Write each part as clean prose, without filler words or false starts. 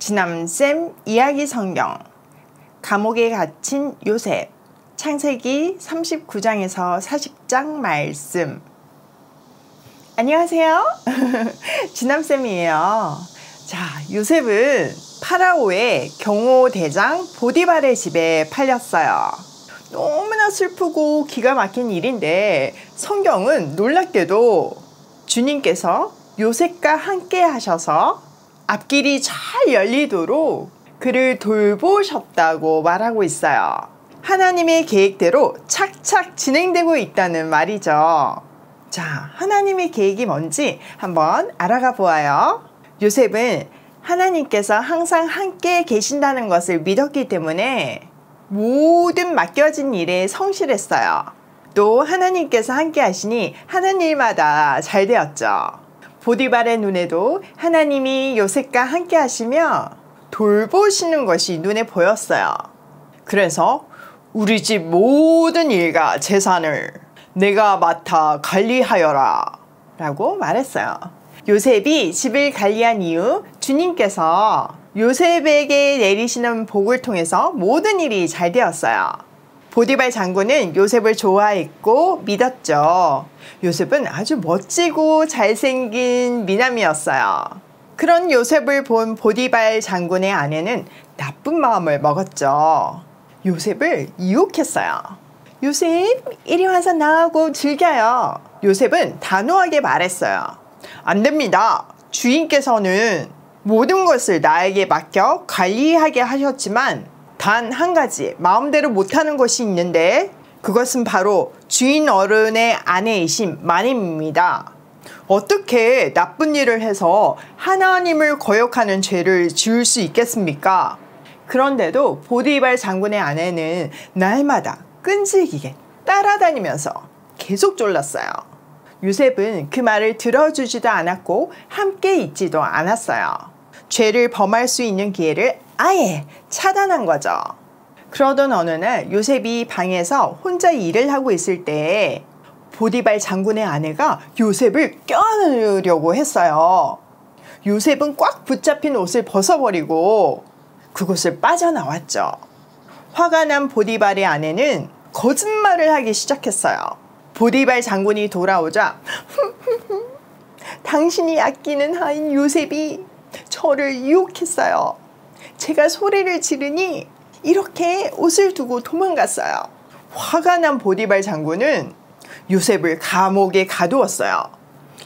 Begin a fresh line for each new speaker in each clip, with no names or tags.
지남쌤 이야기 성경 감옥에 갇힌 요셉 창세기 39장에서 40장 말씀. 안녕하세요. 지남쌤이에요. 자, 요셉은 파라오의 경호대장 보디발의 집에 팔렸어요. 너무나 슬프고 기가 막힌 일인데 성경은 놀랍게도 주님께서 요셉과 함께 하셔서 앞길이 잘 열리도록 그를 돌보셨다고 말하고 있어요. 하나님의 계획대로 착착 진행되고 있다는 말이죠. 자, 하나님의 계획이 뭔지 한번 알아가 보아요. 요셉은 하나님께서 항상 함께 계신다는 것을 믿었기 때문에 모든 맡겨진 일에 성실했어요. 또 하나님께서 함께 하시니 하는 일마다 잘 되었죠. 보디발의 눈에도 하나님이 요셉과 함께 하시며 돌보시는 것이 눈에 보였어요. 그래서 우리 집 모든 일과 재산을 내가 맡아 관리하여라 라고 말했어요. 요셉이 집을 관리한 이후 주님께서 요셉에게 내리시는 복을 통해서 모든 일이 잘 되었어요. 보디발 장군은 요셉을 좋아했고 믿었죠. 요셉은 아주 멋지고 잘생긴 미남이었어요. 그런 요셉을 본 보디발 장군의 아내는 나쁜 마음을 먹었죠. 요셉을 유혹했어요. 요셉, 이리 와서 나하고 즐겨요. 요셉은 단호하게 말했어요. 안 됩니다. 주인께서는 모든 것을 나에게 맡겨 관리하게 하셨지만 단 한 가지 마음대로 못하는 것이 있는데 그것은 바로 주인 어른의 아내이신 마님입니다. 어떻게 나쁜 일을 해서 하나님을 거역하는 죄를 지을 수 있겠습니까? 그런데도 보디발 장군의 아내는 날마다 끈질기게 따라다니면서 계속 졸랐어요. 요셉은 그 말을 들어주지도 않았고 함께 있지도 않았어요. 죄를 범할 수 있는 기회를 아예 차단한 거죠. 그러던 어느 날 요셉이 방에서 혼자 일을 하고 있을 때 보디발 장군의 아내가 요셉을 껴안으려고 했어요. 요셉은 꽉 붙잡힌 옷을 벗어버리고 그곳을 빠져나왔죠. 화가 난 보디발의 아내는 거짓말을 하기 시작했어요. 보디발 장군이 돌아오자 당신이 아끼는 하인 요셉이 저를 유혹했어요. 제가 소리를 지르니 이렇게 옷을 두고 도망갔어요. 화가 난 보디발 장군은 요셉을 감옥에 가두었어요.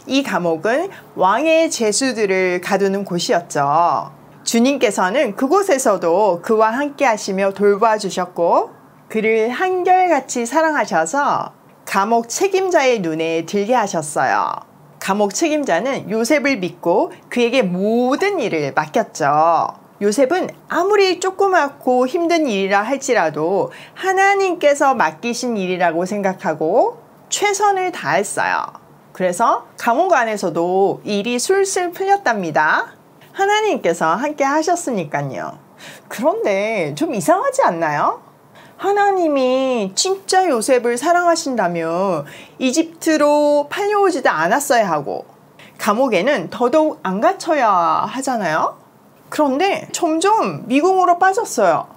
이 감옥은 왕의 죄수들을 가두는 곳이었죠. 주님께서는 그곳에서도 그와 함께 하시며 돌봐주셨고 그를 한결같이 사랑하셔서 감옥 책임자의 눈에 들게 하셨어요. 감옥 책임자는 요셉을 믿고 그에게 모든 일을 맡겼죠. 요셉은 아무리 조그맣고 힘든 일이라 할지라도 하나님께서 맡기신 일이라고 생각하고 최선을 다했어요. 그래서 감옥 안에서도 일이 술술 풀렸답니다. 하나님께서 함께 하셨으니까요. 그런데 좀 이상하지 않나요? 하나님이 진짜 요셉을 사랑하신다면 이집트로 팔려오지도 않았어야 하고 감옥에는 더더욱 안 갇혀야 하잖아요. 그런데 점점 미궁으로 빠졌어요.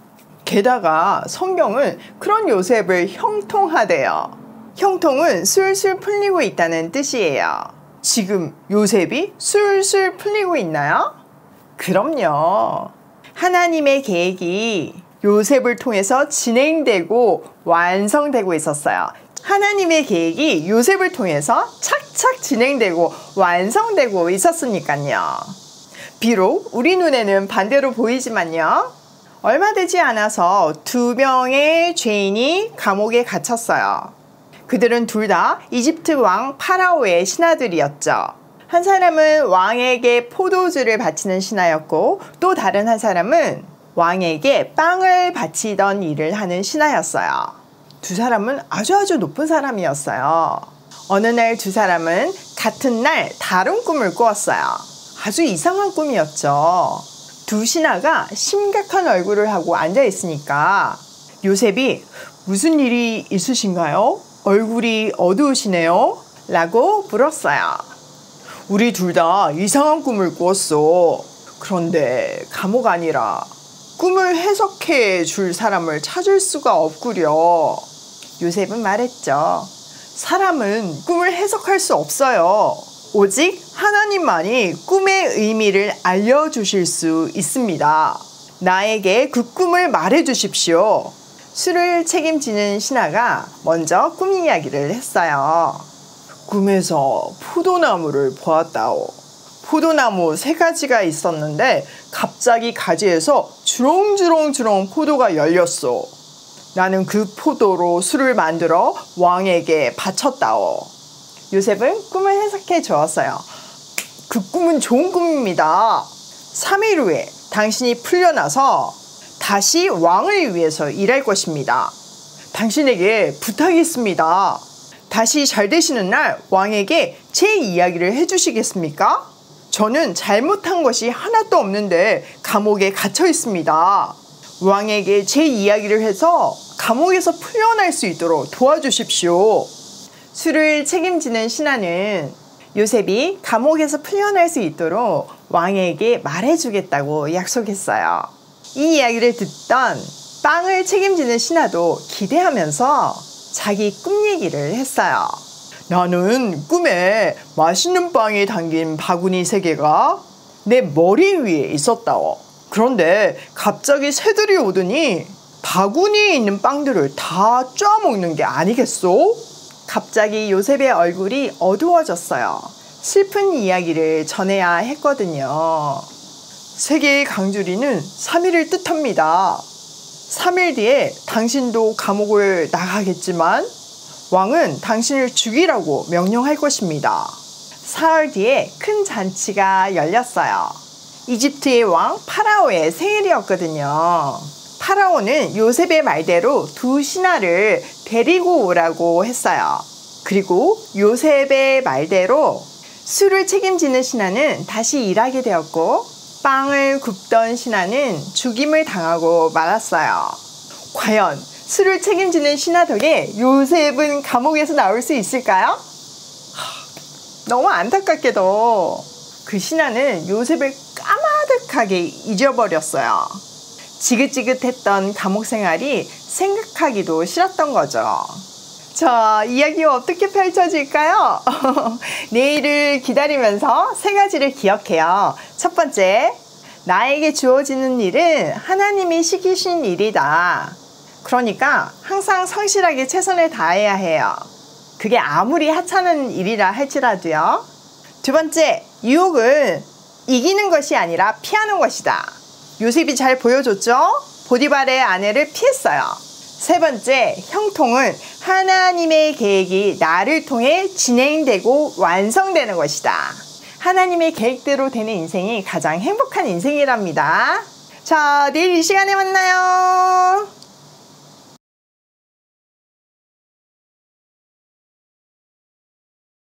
게다가 성경은 그런 요셉을 형통하대요. 형통은 술술 풀리고 있다는 뜻이에요. 지금 요셉이 술술 풀리고 있나요? 그럼요. 하나님의 계획이 요셉을 통해서 진행되고 완성되고 있었어요. 하나님의 계획이 요셉을 통해서 착착 진행되고 완성되고 있었으니까요. 비록 우리 눈에는 반대로 보이지만요. 얼마 되지 않아서 2명의 죄인이 감옥에 갇혔어요. 그들은 둘 다 이집트 왕 파라오의 신하들이었죠. 한 사람은 왕에게 포도주를 바치는 신하였고 또 다른 한 사람은 왕에게 빵을 바치던 일을 하는 신하였어요. 두 사람은 아주 높은 사람이었어요. 어느 날 두 사람은 같은 날 다른 꿈을 꾸었어요. 아주 이상한 꿈이었죠. 두 신하가 심각한 얼굴을 하고 앉아 있으니까 요셉이 무슨 일이 있으신가요? 얼굴이 어두우시네요? 라고 물었어요. 우리 둘 다 이상한 꿈을 꾸었어. 그런데 감옥 아니라 꿈을 해석해 줄 사람을 찾을 수가 없구려. 요셉은 말했죠. 사람은 꿈을 해석할 수 없어요. 오직 하나님만이 꿈의 의미를 알려주실 수 있습니다. 나에게 그 꿈을 말해주십시오. 술을 책임지는 신하가 먼저 꿈 이야기를 했어요. 꿈에서 포도나무를 보았다오. 포도나무 3가지가 있었는데 갑자기 가지에서 주렁주렁 포도가 열렸소. 나는 그 포도로 술을 만들어 왕에게 바쳤다오. 요셉은 꿈을 해석해 주었어요. 그 꿈은 좋은 꿈입니다. 3일 후에 당신이 풀려나서 다시 왕을 위해서 일할 것입니다. 당신에게 부탁이 있습니다. 다시 잘 되시는 날 왕에게 제 이야기를 해주시겠습니까? 저는 잘못한 것이 하나도 없는데 감옥에 갇혀 있습니다. 왕에게 제 이야기를 해서 감옥에서 풀려날 수 있도록 도와주십시오. 술을 책임지는 신하는 요셉이 감옥에서 풀려날 수 있도록 왕에게 말해주겠다고 약속했어요. 이 이야기를 듣던 빵을 책임지는 신하도 기대하면서 자기 꿈 얘기를 했어요. 나는 꿈에 맛있는 빵이 담긴 바구니 3개가 내 머리 위에 있었다오. 그런데 갑자기 새들이 오더니 바구니에 있는 빵들을 다 쪼아먹는 게 아니겠소? 갑자기 요셉의 얼굴이 어두워졌어요. 슬픈 이야기를 전해야 했거든요. 3개의 강주리는 3일을 뜻합니다. 3일 뒤에 당신도 감옥을 나가겠지만 왕은 당신을 죽이라고 명령할 것입니다. 사흘 뒤에 큰 잔치가 열렸어요. 이집트의 왕 파라오의 생일이었거든요. 파라오는 요셉의 말대로 2 신하를 데리고 오라고 했어요. 그리고 요셉의 말대로 술을 책임지는 신하는 다시 일하게 되었고 빵을 굽던 신하는 죽임을 당하고 말았어요. 과연 술을 책임지는 신하 덕에 요셉은 감옥에서 나올 수 있을까요? 너무 안타깝게도 그 신하는 요셉을 까마득하게 잊어버렸어요. 지긋지긋했던 감옥 생활이 생각하기도 싫었던 거죠. 자, 이야기가 어떻게 펼쳐질까요? 내일을 기다리면서 3가지를 기억해요. 첫 번째, 나에게 주어지는 일은 하나님이 시키신 일이다. 그러니까 항상 성실하게 최선을 다해야 해요. 그게 아무리 하찮은 일이라 할지라도요. 두 번째, 유혹은 이기는 것이 아니라 피하는 것이다. 요셉이 잘 보여줬죠? 보디발의 아내를 피했어요. 세 번째, 형통은 하나님의 계획이 나를 통해 진행되고 완성되는 것이다. 하나님의 계획대로 되는 인생이 가장 행복한 인생이랍니다. 자, 내일 이 시간에 만나요.